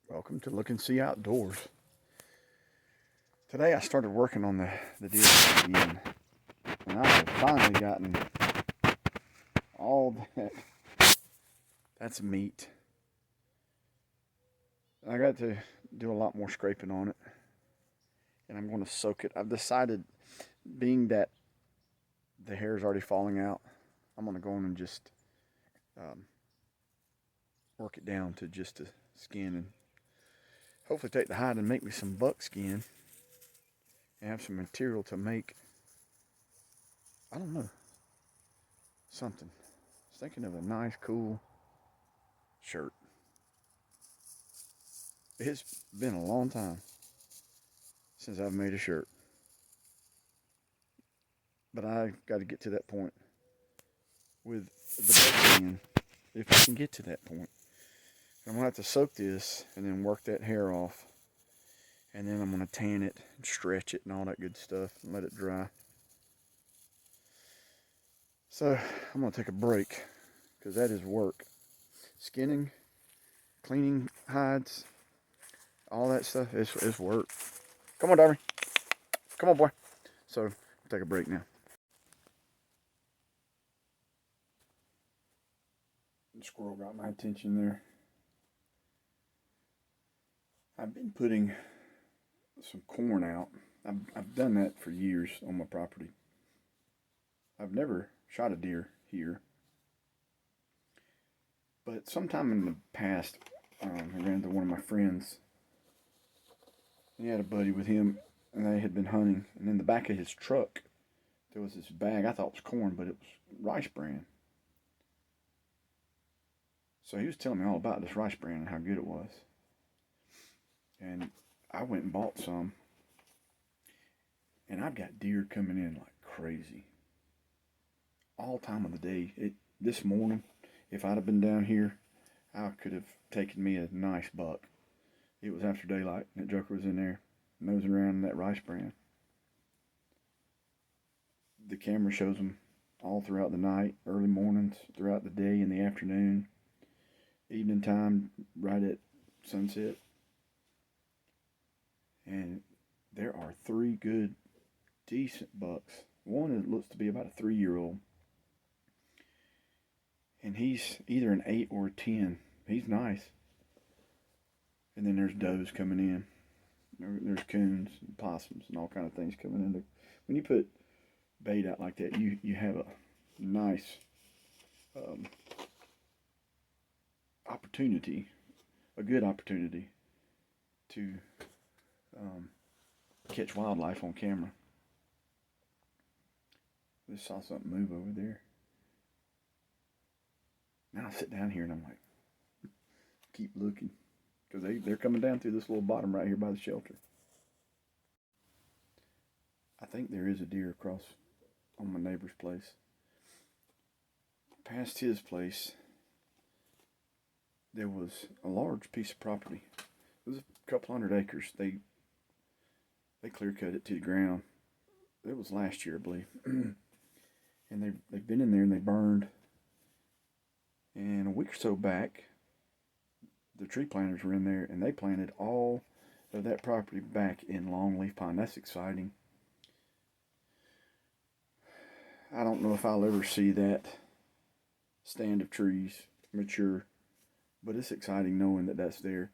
Welcome to Look and See Outdoors. Today I started working on the deer again, and I have finally gotten all that's meat. I got to do a lot more scraping on it, and I'm going to soak it. I've decided, being that the hair is already falling out, I'm going to go in and just um, work it down to just the skin and hopefully take the hide and make me some buckskin and have some material to make, I don't know, something. I was thinking of a nice, cool shirt. It's been a long time since I've made a shirt, but I got to get to that point with the buckskin if I can get to that point. I'm gonna have to soak this and then work that hair off, and then I'm gonna tan it and stretch it and all that good stuff and let it dry. So I'm gonna take a break because that is work. Skinning, cleaning hides, all that stuff is work. Come on, Darby. Come on, boy. So I'll take a break now. The squirrel got my attention there. I've been putting some corn out. I've done that for years on my property. I've never shot a deer here, but sometime in the past, I ran into one of my friends. He had a buddy with him, and they had been hunting. And in the back of his truck, there was this bag. I thought it was corn, but it was rice bran. So he was telling me all about this rice bran and how good it was. And I went and bought some. And I've got deer coming in like crazy. All time of the day. This morning, if I'd have been down here, I could have taken me a nice buck. It was after daylight, and that joker was in there, nosing around in that rice bran. The camera shows them all throughout the night, early mornings, throughout the day, in the afternoon, evening time, right at sunset. And there are 3 good, decent bucks. One looks to be about a 3-year-old. And he's either an 8 or a 10. He's nice. And then there's does coming in. There's coons and possums and all kind of things coming in. When you put bait out like that, you have a nice opportunity, a good opportunity to catch wildlife on camera. Just saw something move over there. Now I sit down here and I'm like, keep looking. Because they're coming down through this little bottom right here by the shelter. I think there is a deer across on my neighbor's place. Past his place, there was a large piece of property. It was a couple hundred acres. They clear cut it to the ground. It was last year, I believe. And they've been in there and they burned. And a week or so back, the tree planters were in there and they planted all of that property back in longleaf pine. That's exciting. I don't know if I'll ever see that stand of trees mature, but it's exciting knowing that that's there,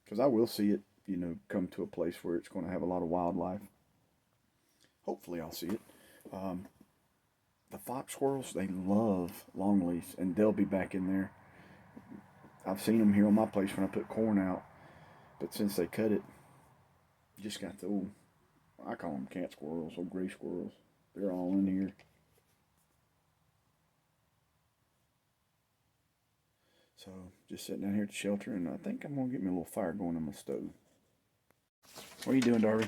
because I will see it, come to a place where it's going to have a lot of wildlife. Hopefully I'll see it. The fox squirrels, they love longleafs, and they'll be back in there. I've seen them here on my place when I put corn out, but since they cut it, you just got the old, I call them cat squirrels, old gray squirrels. They're all in here. So, just sitting down here at the shelter, and I think I'm going to get me a little fire going on my stove. What are you doing, Darby?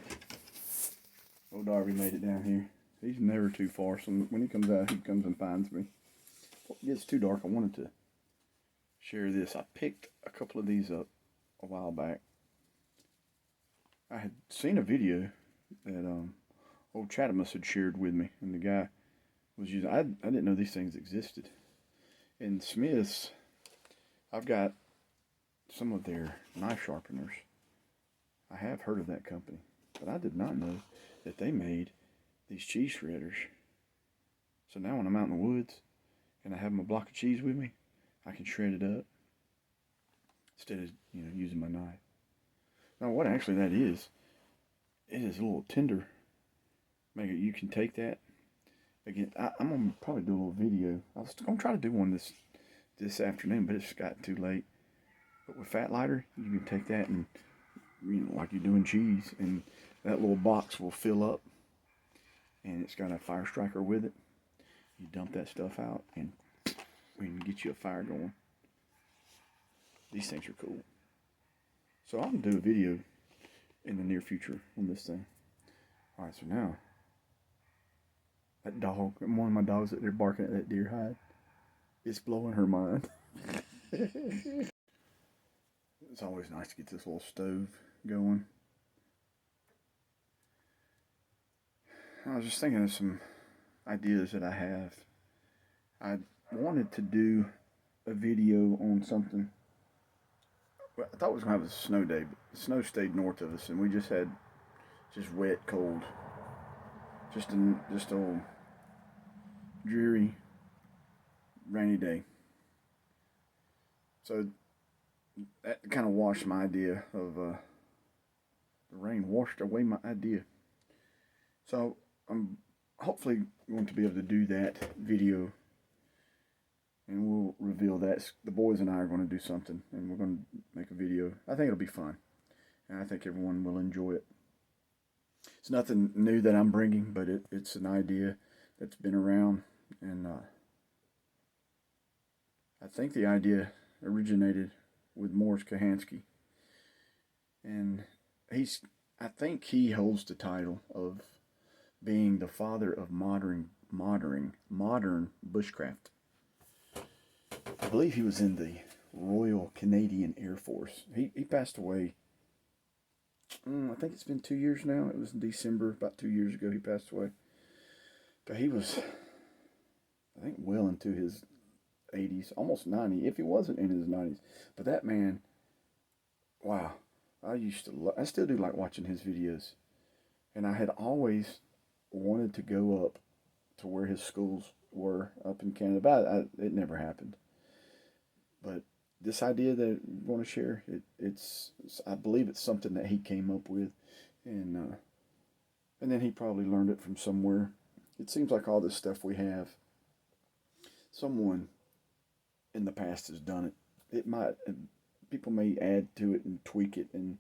Old Darby made it down here. He's never too far, so when he comes out, he comes and finds me. Before it gets too dark, I wanted to share this. I picked a couple of these up a while back. I had seen a video that old Chatamus had shared with me, and the guy was using. I didn't know these things existed. In Smith's, I've got some of their knife sharpeners. I have heard of that company, but I did not know that they made these cheese shredders. So now when I'm out in the woods and I have my block of cheese with me, I can shred it up instead of using my knife. Now what actually that is, it is a little tinder. Maybe you can take that. Again, I'm gonna probably do a little video. I was gonna try to do one this afternoon, but it's gotten too late. But with fat lighter, you can take that and like you're doing cheese, and that little box will fill up, and it's got a fire striker with it. You dump that stuff out, and we can get you a fire going. These things are cool. So I'm gonna do a video in the near future on this thing. All right, so now that dog, one of my dogs that they're barking at that deer hide, it's blowing her mind. It's always nice to get this little stove going. I was just thinking of some ideas that I have. I wanted to do a video on something. Well, I thought we was going to have a snow day, but the snow stayed north of us, and we just had wet, cold. Just a dreary, rainy day. So that kind of washed my idea of, the rain washed away my idea. So I'm hopefully going to be able to do that video, and we'll reveal that. The boys and I are going to do something, and we're going to make a video. I think it'll be fun, and I think everyone will enjoy it. It's nothing new that I'm bringing, but it's an idea that's been around, and I think the idea originated with Morris Kahansky, and I think he holds the title of being the father of modern bushcraft. I believe he was in the Royal Canadian Air Force. He passed away. I think it's been 2 years now. It was in December, about 2 years ago he passed away. But he was, I think, well into his 80s, almost 90, if he wasn't in his 90s. But that man, wow, I still do like watching his videos. And I had always wanted to go up to where his schools were up in Canada, but it never happened. But this idea that I want to share, I believe it's something that he came up with, and then he probably learned it from somewhere. It seems like all this stuff we have, someone in the past has done it. People may add to it and tweak it, and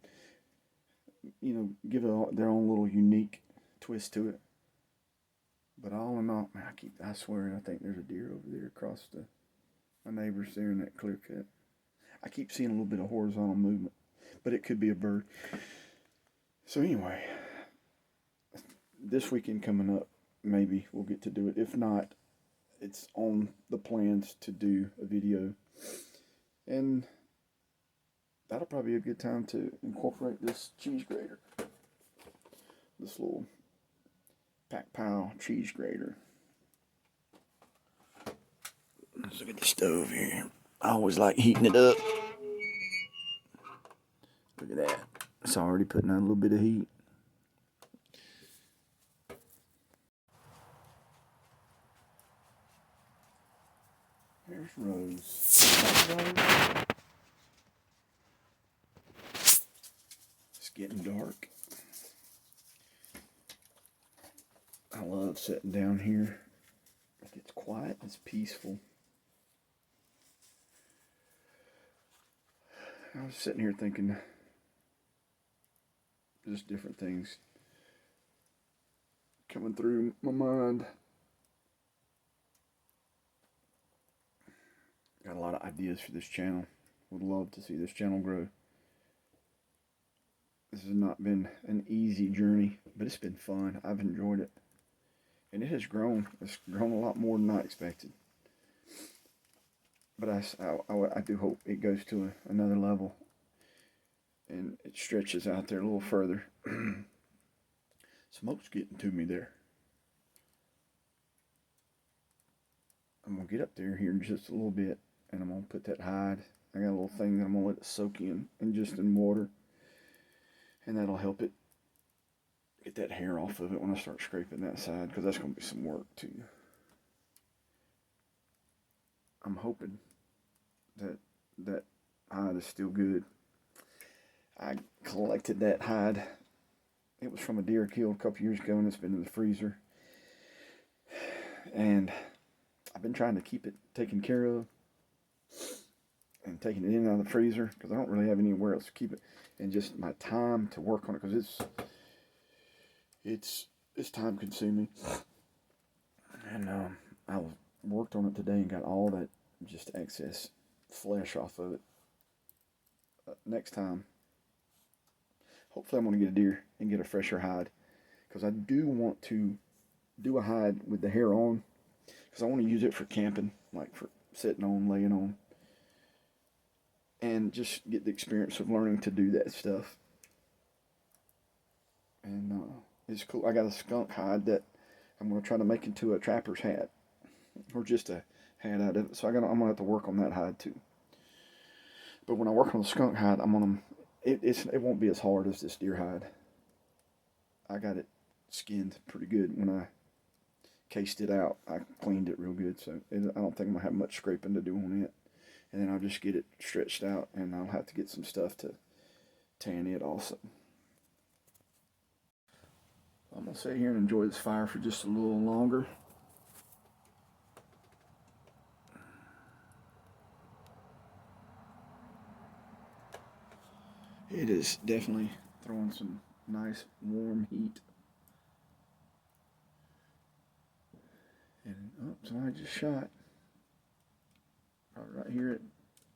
give it their own little unique twist to it. But all in all, man, I swear, I think there's a deer over there across my neighbors there in that clear cut. I keep seeing a little bit of horizontal movement, but it could be a bird. So anyway, this weekend coming up, maybe we'll get to do it. If not, it's on the plans to do a video, and that'll probably be a good time to incorporate this cheese grater, this little Pack Pow cheese grater. Let's look at the stove here. I always like heating it up. Look at that. It's already putting out a little bit of heat. There's Rose. It's getting dark. I love sitting down here. It's quiet, it's peaceful. I was sitting here thinking just different things coming through my mind. Got a lot of ideas for this channel. Would love to see this channel grow. This has not been an easy journey, but it's been fun. I've enjoyed it. And it has grown. It's grown a lot more than I expected. But I do hope it goes to another level, and it stretches out there a little further. Smoke's getting to me there. I'm going to get up there here in just a little bit, and I'm going to put that hide I got a little thing that I'm gonna let it soak in just in water, and that'll help it get that hair off of it when I start scraping that side, because that's gonna be some work too. I'm hoping that that hide is still good. I collected that hide. It was from a deer killed a couple years ago, and it's been in the freezer. And I've been trying to keep it taken care of and taking it in and out of the freezer, because I don't really have anywhere else to keep it. And just my time to work on it, because it's time consuming. And I worked on it today and got all that just excess flesh off of it. Next time, hopefully I'm going to get a deer and get a fresher hide, because I do want to do a hide with the hair on, because I want to use it for camping, like for sitting on, laying on, and just get the experience of learning to do that stuff. And it's cool. I got a skunk hide that I'm going to try to make into a trapper's hat, or just a hat out of it. So I'm going to have to work on that hide too. But when I work on the skunk hide, it won't be as hard as this deer hide. I got it skinned pretty good when I cased it out. I cleaned it real good, so I don't think I'm going to have much scraping to do on it. And then I'll just get it stretched out, and I'll have to get some stuff to tan it also. I'm going to sit here and enjoy this fire for just a little longer. It is definitely throwing some nice warm heat. And somebody just shot right here at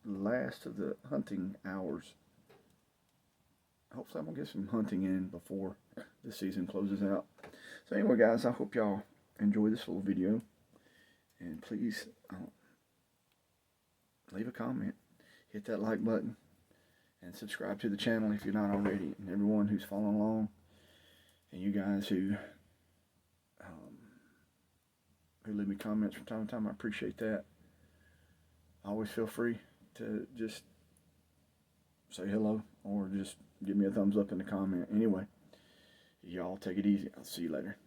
the last of the hunting hours. Hopefully I'm going to get some hunting in before the season closes out. So anyway, guys, I hope y'all enjoy this little video. And please leave a comment, hit that like button, and subscribe to the channel if you're not already. And everyone who's following along, and you guys who leave me comments from time to time, I appreciate that. Always feel free to just say hello, or just give me a thumbs up in the comment. Anyway, y'all take it easy. I'll see you later.